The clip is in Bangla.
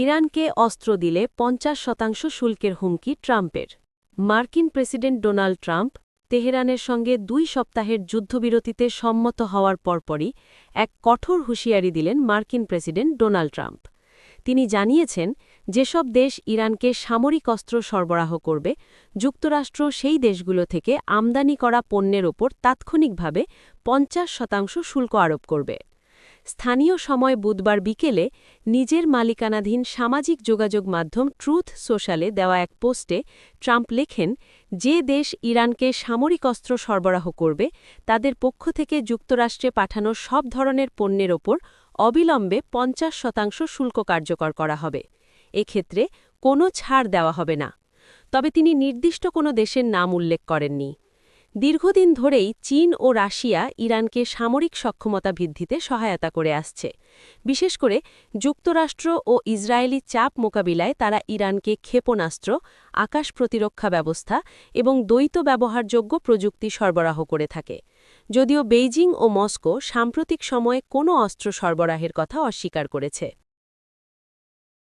ইরানকে অস্ত্র দিলে ৫০% শুল্কের হুমকি ট্রাম্পের। মার্কিন প্রেসিডেন্ট ডোনাল্ড ট্রাম্প তেহরানের সঙ্গে ২ সপ্তাহের যুদ্ধবিরতিতে সম্মত হওয়ার পরপরই এক কঠোর হুঁশিয়ারি দিলেন মার্কিন প্রেসিডেন্ট ডোনাল্ড ট্রাম্প। তিনি জানিয়েছেন, যেসব দেশ ইরানকে সামরিক অস্ত্র সরবরাহ করবে, যুক্তরাষ্ট্র সেই দেশগুলো থেকে আমদানি করা পণ্যের ওপর তাৎক্ষণিকভাবে ৫০% শুল্ক আরোপ করবে। স্থানীয় সময় বুধবার বিকেলে নিজের মালিকানাধীন সামাজিক যোগাযোগ মাধ্যম ট্রুথ সোশ্যালে দেওয়া এক পোস্টে ট্রাম্প লেখেন, যে দেশ ইরানকে সামরিক অস্ত্র সরবরাহ করবে তাদের পক্ষ থেকে যুক্তরাষ্ট্রে পাঠানো সব ধরনের পণ্যের ওপর অবিলম্বে ৫০% শুল্ক কার্যকর করা হবে। এক্ষেত্রে কোনো ছাড় দেওয়া হবে না। তবে তিনি নির্দিষ্ট কোনো দেশের নাম উল্লেখ করেননি। দীর্ঘদিন ধরেই চীন ও রাশিয়া ইরানকে সামরিক সক্ষমতা বৃদ্ধিতে সহায়তা করে আসছে। বিশেষ করে যুক্তরাষ্ট্র ও ইসরায়েলি চাপ মোকাবিলায় তারা ইরানকে ক্ষেপণাস্ত্র, আকাশ প্রতিরক্ষা ব্যবস্থা এবং দ্বৈত ব্যবহারযোগ্য প্রযুক্তি সরবরাহ করে থাকে। যদিও বেইজিং ও মস্কো সাম্প্রতিক সময়ে কোনো অস্ত্র সরবরাহের কথা অস্বীকার করেছে।